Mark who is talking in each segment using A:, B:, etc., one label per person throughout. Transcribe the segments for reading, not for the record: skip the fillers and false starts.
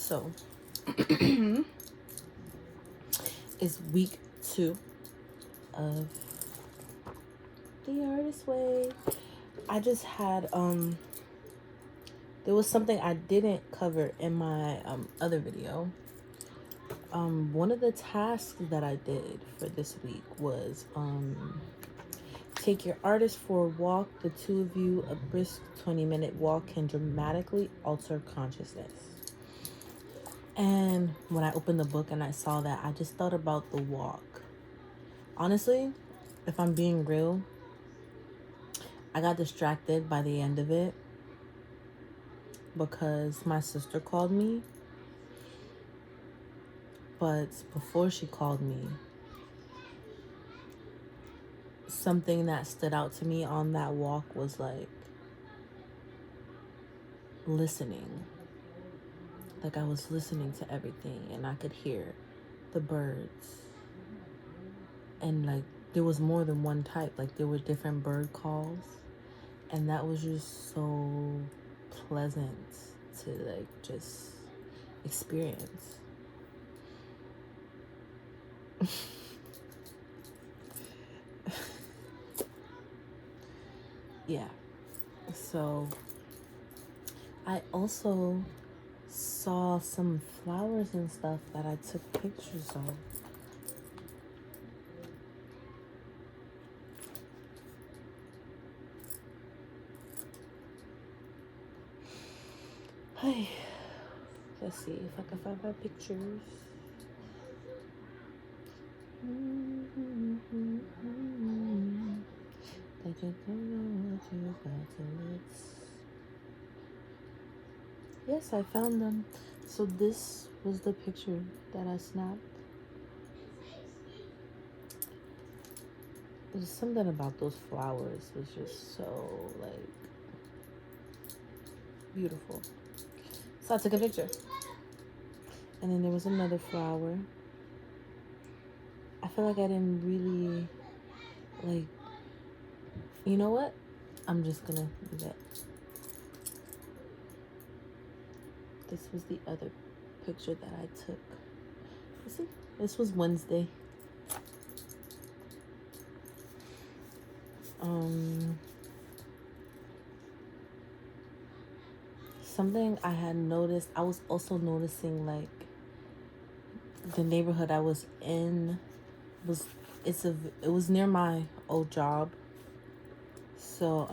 A: So, it's week 2 of The Artist Way. I just had, there was something I didn't cover in my other video. One of the tasks that I did for this week was take your artist for a walk. The two of you, a brisk 20-minute walk can dramatically alter consciousness. And when I opened the book and I saw that, I just thought about the walk. Honestly, if I'm being real, I got distracted by the end of it because my sister called me. But before she called me, something that stood out to me on that walk was like listening. Like I was listening to everything and I could hear the birds. And like there was more than one type. Like there were different bird calls. And that was just so pleasant to like just experience. Yeah. So I also saw some flowers and stuff that I took pictures of. Hey, let's see if I can find my pictures. Yes, I found them. So this was the picture that I snapped. There's something about those flowers was just so like beautiful. So I took a picture. And then there was another flower. I feel like I didn't really like, you know what? I'm just gonna do that. This was the other picture that I took. You see, this was Wednesday. Something I had noticed, I was also noticing like the neighborhood I was in it was near my old job. So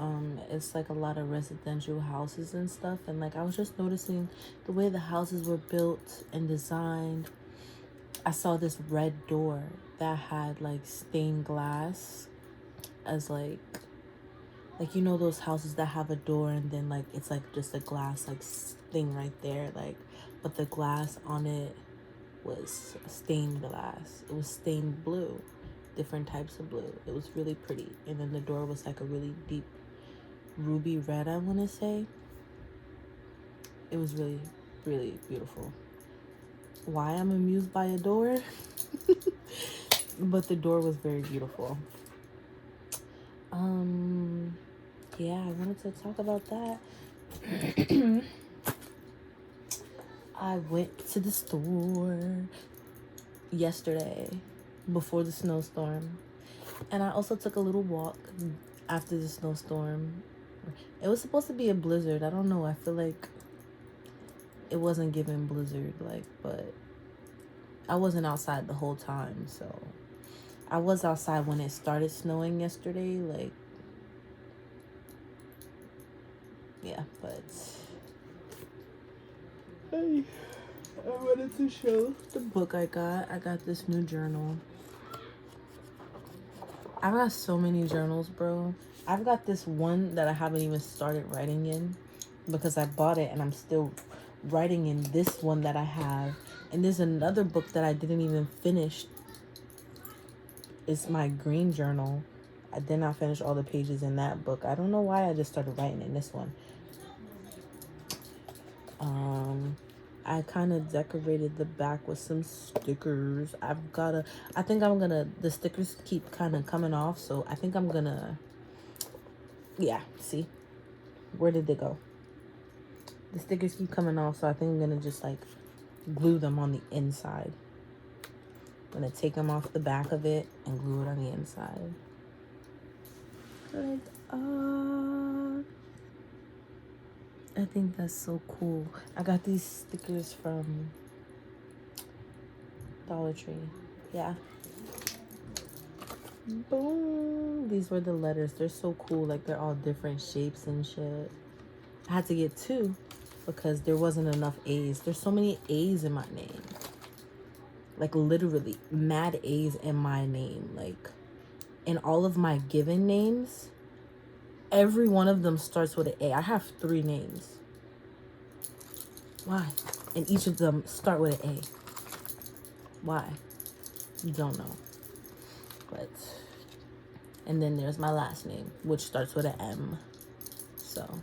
A: it's like a lot of residential houses and stuff, and like I was just noticing the way the houses were built and designed. I saw this red door that had like stained glass as like you know those houses that have a door and then like it's like just a glass like thing right there, like, but the glass on it was stained glass. It was stained blue, different types of blue. It was really pretty. And then the door was like a really deep ruby red, I want to say. It was really, really beautiful. Why I'm amused by a door? But the door was very beautiful. Yeah, I wanted to talk about that. I went to the store yesterday before the snowstorm, and I also took a little walk after the snowstorm. It was supposed to be a blizzard. I don't know. I feel like it wasn't giving blizzard, like, but I wasn't outside the whole time, so I was outside when it started snowing yesterday, like, yeah, but hey, I wanted to show the book I got. I got this new journal. I've got so many journals, bro. I've got this one that I haven't even started writing in because I bought it and I'm still writing in this one that I have. And there's another book that I didn't even finish. It's my green journal. I did not finish all the pages in that book. I don't know why I just started writing in this one. I kind of decorated the back with some stickers. I think I'm gonna, the stickers keep kind of coming off, so I think I'm gonna, yeah, see? Where did they go? The stickers keep coming off, so I think I'm gonna just like glue them on the inside. I'm gonna take them off the back of it and glue it on the inside. Like, I think that's so cool. I got these stickers from Dollar Tree. Yeah. Boom. These were the letters. They're so cool. Like, they're all different shapes and shit. I had to get 2 because there wasn't enough A's. There's so many A's in my name. Like, literally, mad A's in my name. Like, in all of my given names, every one of them starts with an A. I have 3 names. Why? And each of them start with an A. Why? Don't know. But, and then there's my last name, which starts with an M. So,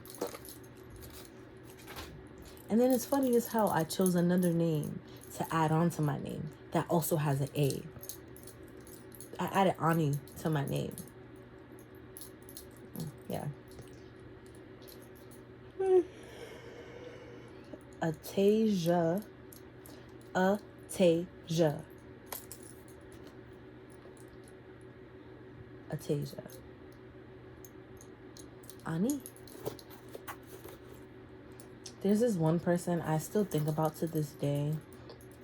A: and then it's funny as how I chose another name to add on to my name that also has an A. I added Ani to my name. Yeah. Atasia. Atasia. Atasia. Ani. There's this one person I still think about to this day.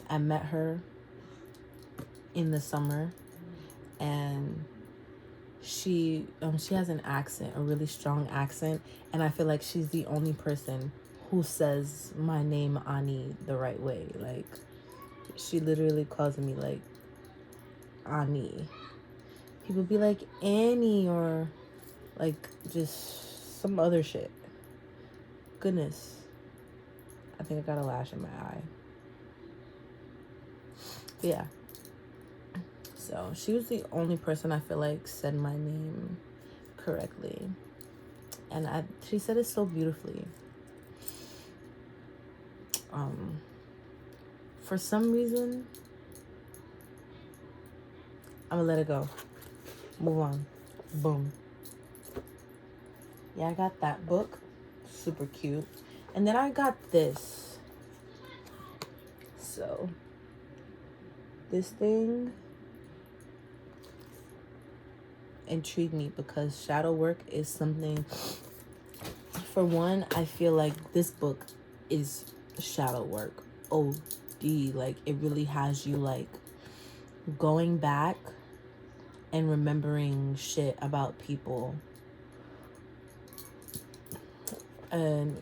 A: I met her in the summer, and she has an accent, a really strong accent, and I feel like she's the only person who says my name Ani the right way. Like, she literally calls me like Ani. People be like Annie or like just some other shit. Goodness. I think I got a lash in my eye. But yeah. So she was the only person I feel like said my name correctly. And she said it so beautifully. For some reason, I'm gonna let it go. Move on. Boom. Yeah, I got that book. Super cute. And then I got this. So, this thing intrigued me because shadow work is something, for one, I feel like this book is shadow work. OD. Like, it really has you like going back and remembering shit about people. And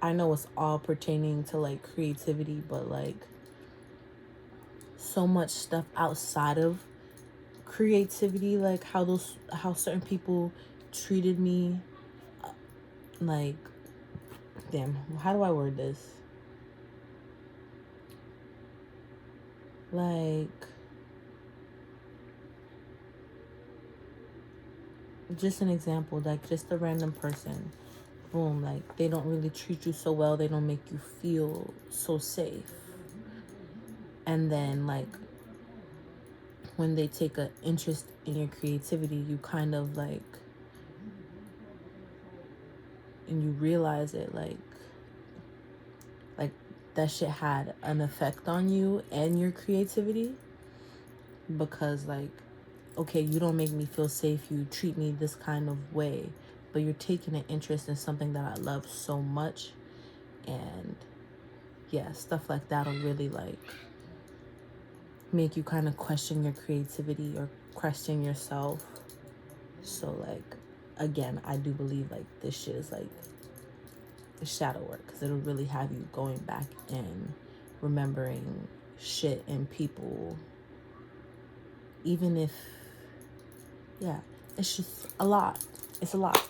A: I know it's all pertaining to like creativity, but like so much stuff outside of creativity, like how certain people treated me. Like, damn, how do I word this? Like, just an example, like just a random person, boom, like they don't really treat you so well, they don't make you feel so safe, and then like when they take an interest in your creativity, you kind of like, and you realize it, like that shit had an effect on you and your creativity, because like, okay, you don't make me feel safe, you treat me this kind of way, but you're taking an interest in something that I love so much. And yeah, stuff like that'll really like make you kind of question your creativity or question yourself. So like, again, I do believe like this shit is like the shadow work, because it'll really have you going back and remembering shit and people, even if, yeah, it's just a lot. It's a lot.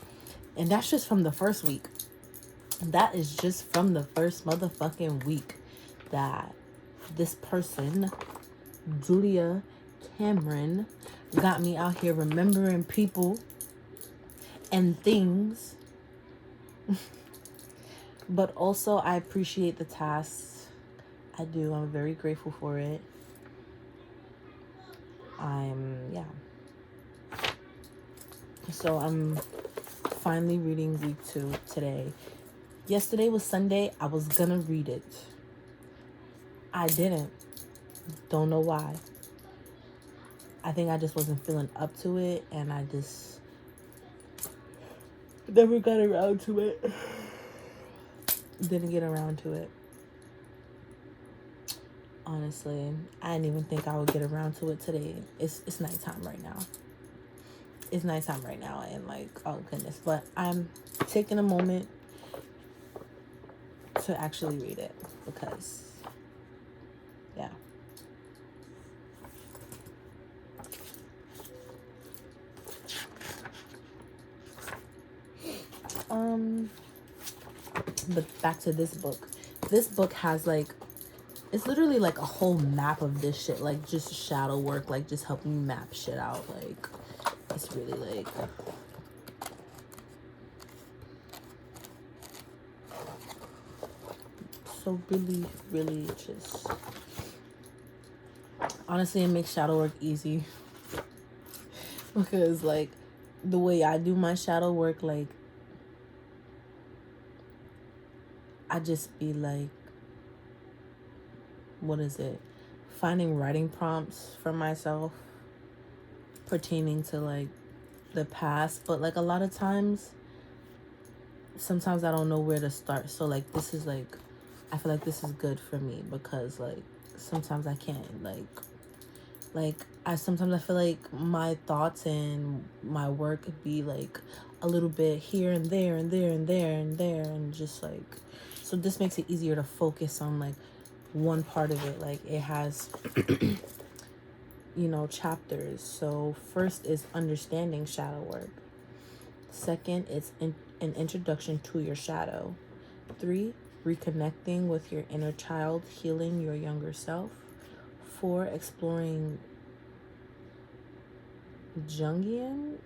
A: And that's just from the first week. That is just from the first motherfucking week that this person, Julia Cameron, got me out here remembering people and things. But also, I appreciate the tasks. I do. I'm very grateful for it. Yeah. So I'm finally reading week 2 today. Yesterday was Sunday. I was gonna read it. I didn't. Don't know why. I think I just wasn't feeling up to it, and I just never got around to it. Didn't get around to it. Honestly, I didn't even think I would get around to it today. It's nighttime right now. It's nighttime right now, and like, oh goodness. But I'm taking a moment to actually read it because, yeah. But back to this book. This book has like, it's literally like a whole map of this shit, like just shadow work, like just helping you map shit out. Like, it's really like, so really, really just, honestly, it makes shadow work easy. Because like the way I do my shadow work, like I just be like, what is it? Finding writing prompts for myself pertaining to like the past, but like a lot of times, sometimes I don't know where to start. So like this is like, I feel like this is good for me because like sometimes I can't like I sometimes I feel like my thoughts and my work could be like a little bit here and there and there and there and there and just like, so this makes it easier to focus on like one part of it. Like it has chapters. So first is understanding shadow work. Second, it's an introduction to your shadow. 3, reconnecting with your inner child, healing your younger self. 4, exploring Jungian.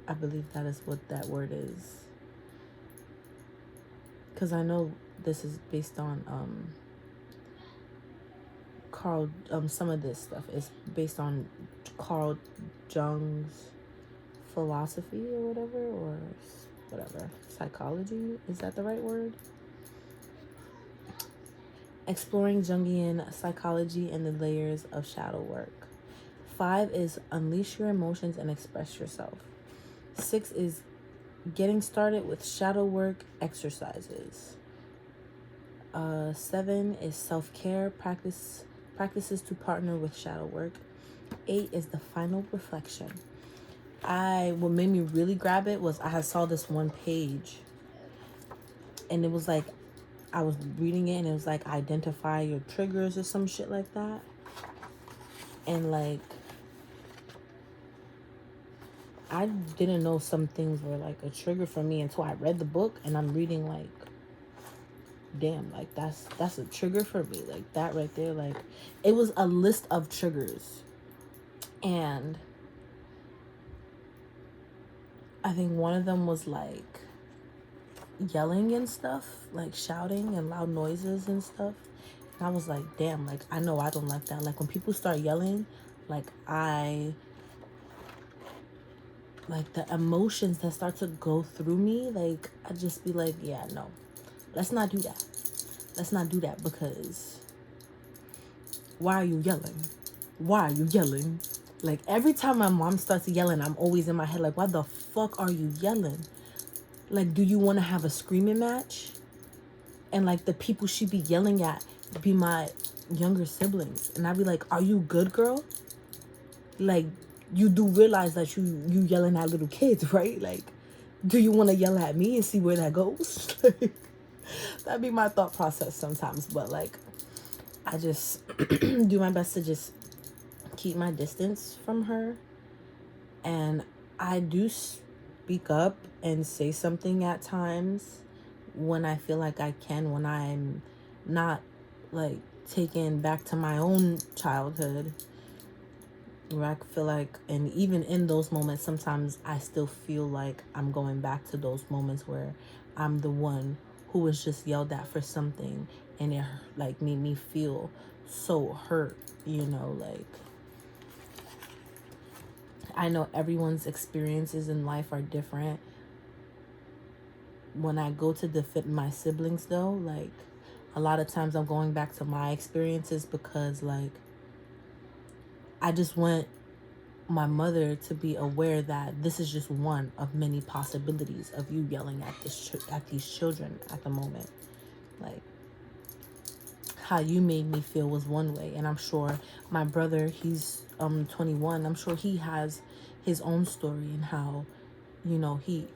A: I believe that is what that word is. Because I know this is based on Carl. Some of this stuff is based on Carl Jung's philosophy or whatever. Psychology, is that the right word? Exploring Jungian psychology and the layers of shadow work. 5 is unleash your emotions and express yourself. 6 is getting started with shadow work exercises. 7 is self-care practices to partner with shadow work. 8 is the final reflection. What made me really grab it was I saw this one page, and it was like, I was reading it and it was like, identify your triggers or some shit like that. And like, I didn't know some things were like a trigger for me until I read the book, and I'm reading like, damn, like that's a trigger for me. Like that right there, like it was a list of triggers. And I think one of them was like yelling and stuff, like shouting and loud noises and stuff. And I was like, damn, like I know I don't like that. Like when people start yelling, like the emotions that start to go through me, like I just be like, yeah, no, let's not do that. Let's not do that, because why are you yelling? Why are you yelling? Like every time my mom starts yelling, I'm always in my head like, why the fuck are you yelling? Like, do you want to have a screaming match? And like the people she be yelling at be my younger siblings, and I'd be like, are you good, girl? Like, you do realize that you yelling at little kids, right? Like, do you want to yell at me and see where that goes? That'd be my thought process sometimes. But like, I just do my best to just keep my distance from her. And I do speak up and say something at times when I feel like I can, when I'm not like taken back to my own childhood, where I feel like, and even in those moments, sometimes I still feel like I'm going back to those moments where I'm the one who was just yelled at for something, and it like made me feel so hurt, like, I know everyone's experiences in life are different. When I go to defend my siblings though, like, a lot of times I'm going back to my experiences because, like, I just want my mother to be aware that this is just one of many possibilities of you yelling at at these children at the moment. Like, how you made me feel was one way, and I'm sure my brother, he's 21, I'm sure he has his own story, and how, he,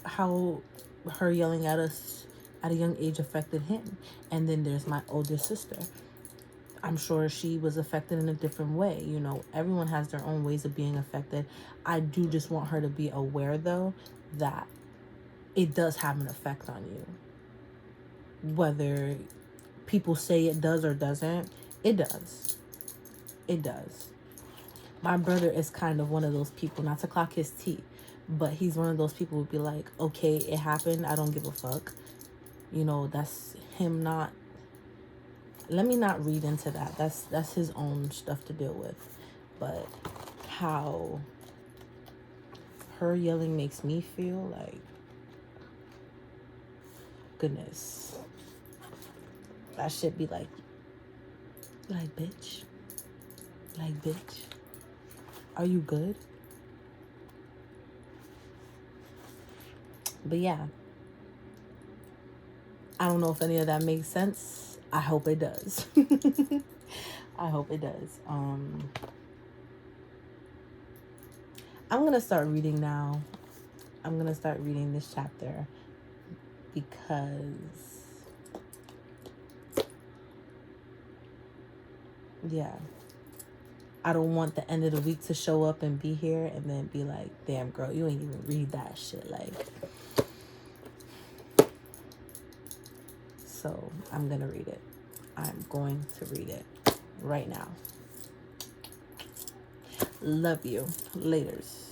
A: how her yelling at us at a young age affected him. And then there's my older sister. I'm sure she was affected in a different way. Everyone has their own ways of being affected. I do just want her to be aware, though, that it does have an effect on you. Whether people say it does or doesn't, it does. It does. My brother is kind of one of those people, not to clock his teeth, but he's one of those people who would be like, okay, it happened, I don't give a fuck. That's him not... Let me not read into that. That's his own stuff to deal with. But how her yelling makes me feel, like, goodness. That shit be like, bitch. Like, bitch. Are you good? But yeah. I don't know if any of that makes sense. I hope it does. I hope it does. I'm going to start reading now. I'm going to start reading this chapter because, yeah, I don't want the end of the week to show up and be here and then be like, damn, girl, you ain't even read that shit. Like, so I'm going to read it. I'm going to read it right now. Love you. Laters.